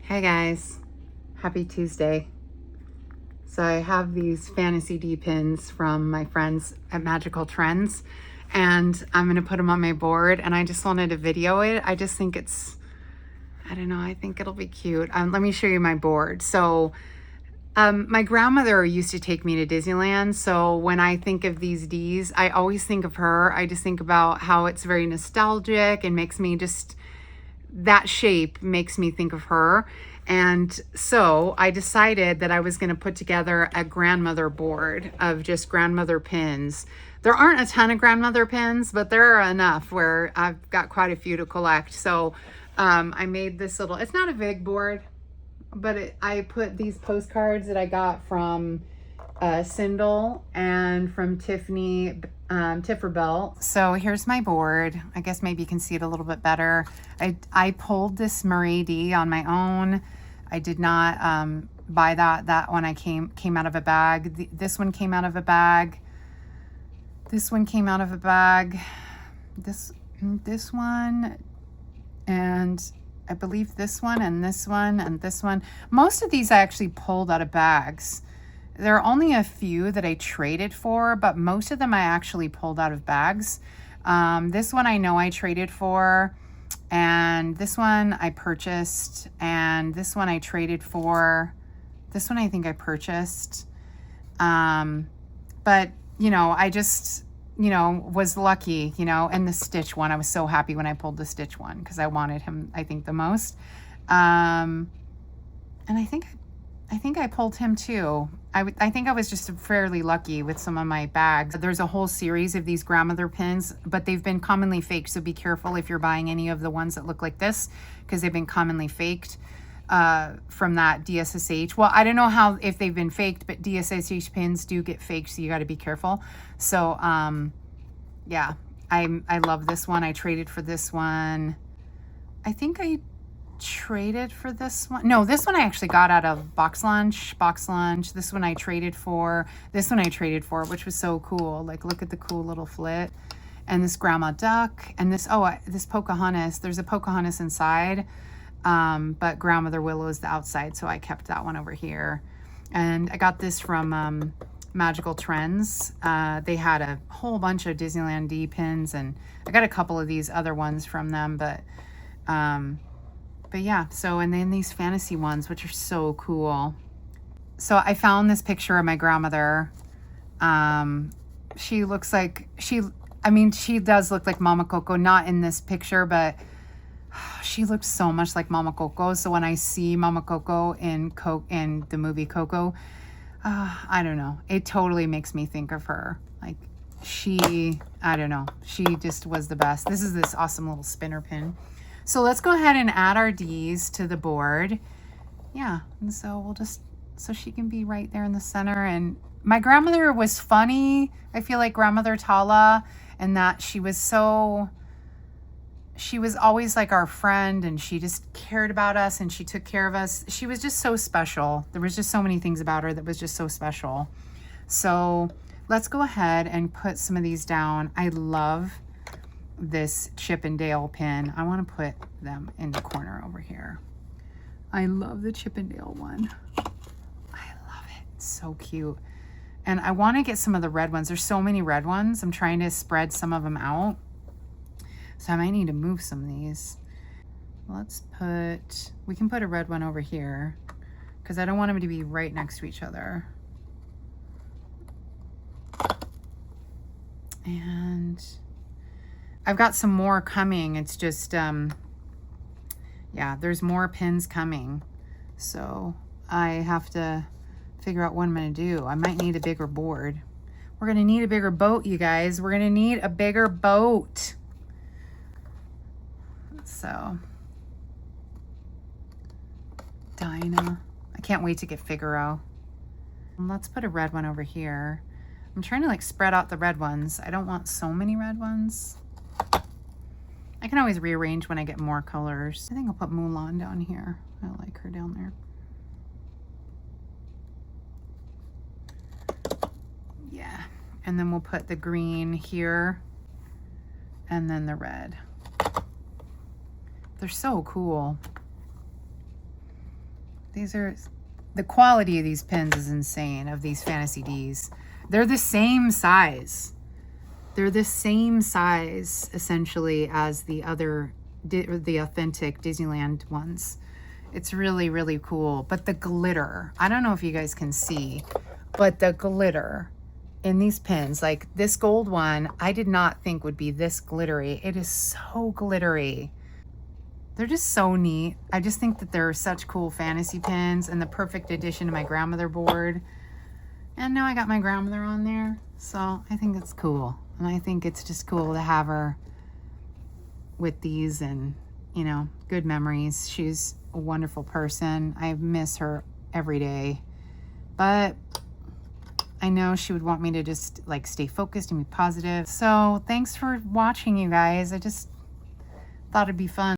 Hey guys, happy Tuesday. So I have these Fantasy D pins from my friends at Magical Trends, and I'm gonna put them on my board, and I just wanted to video it. I just think I don't know, I think it'll be cute. Let me show you my board. So my grandmother used to take me to Disneyland, so when I think of these Ds, I always think of her. I just think about how it's very nostalgic and makes me just, that shape makes me think of her. And so I decided that I was going to put together a grandmother board of just grandmother pins. There aren't a ton of grandmother pins, but there are enough where I've got quite a few to collect. So I made this little, it's not a big board, but I put these postcards that I got from Sindel and from Tiffany Tifferbelt. So here's my board. I guess maybe you can see it a little bit better. I pulled this Murray D on my own. I did not buy that one. I came out of a bag. This one came out of a bag. This one came out of a bag. This one, and I believe this one and this one and this one. Most of these I actually pulled out of bags. There are only a few that I traded for, but most of them I actually pulled out of bags. This one I know I traded for, and this one I purchased, and this one I traded for. This one I think I purchased. But, you know, I just, you know, was lucky, you know, and the Stitch one, I was so happy when I pulled the Stitch one because I wanted him, I think, the most. And I think I pulled him too. I think I was just fairly lucky with some of my bags. There's a whole series of these grandmother pins, but they've been commonly faked. So be careful if you're buying any of the ones that look like this, because they've been commonly faked from that DSSH. Well, I don't know how, if they've been faked, but DSSH pins do get faked. So you got to be careful. So, yeah, I love this one. I traded for this one. I think I traded for this one. No, this one I actually got out of Box Lunch. This one I traded for. This one I traded for, which was so cool. Like, look at the cool little flit. And this Grandma Duck. And this, this Pocahontas. There's a Pocahontas inside, but Grandmother Willow is the outside, so I kept that one over here. And I got this from Magical Trends. They had a whole bunch of Disneyland D pins, and I got a couple of these other ones from them, but yeah, so, and then these fantasy ones, which are so cool. So I found this picture of my grandmother. She looks like, she does look like Mama Coco, not in this picture, but she looks so much like Mama Coco. So when I see Mama Coco in the movie Coco, I don't know, it totally makes me think of her. Like, I don't know, she just was the best. This is this awesome little spinner pin. So let's go ahead and add our Ds to the board. Yeah, and so we'll just, so she can be right there in the center. And my grandmother was funny. I feel like Grandmother Tala, and that she was always like our friend, and she just cared about us, and she took care of us. She was just so special. There was just so many things about her that was just so special. So let's go ahead and put some of these down. I love this Chip and Dale pin. I want to put them in the corner over here. I love the Chip and Dale one. I love it. It's so cute. And I want to get some of the red ones. There's so many red ones. I'm trying to spread some of them out. So I might need to move some of these. We can put a red one over here because I don't want them to be right next to each other. And I've got some more coming. It's just, yeah, there's more pins coming. So I have to figure out what I'm going to do. I might need a bigger board. We're going to need a bigger boat, you guys. We're going to need a bigger boat. So, Dinah. I can't wait to get Figaro. Let's put a red one over here. I'm trying to like spread out the red ones. I don't want so many red ones. I can always rearrange when I get more colors. I think I'll put Mulan down here. I like her down there. Yeah. And then we'll put the green here and then the red. They're so cool. These are, the quality of these pins is insane, of these Fantasy Ds. They're the same size. They're the same size, essentially, as the other, the authentic Disneyland ones. It's really, really cool. But the glitter, I don't know if you guys can see, but the glitter in these pins, like this gold one, I did not think would be this glittery. It is so glittery. They're just so neat. I just think that they're such cool fantasy pins and the perfect addition to my grandmother board. And now I got my grandmother on there, so I think it's cool. And I think it's just cool to have her with these and, you know, good memories. She's a wonderful person. I miss her every day. But I know she would want me to just like stay focused and be positive. So thanks for watching, you guys. I just thought it'd be fun.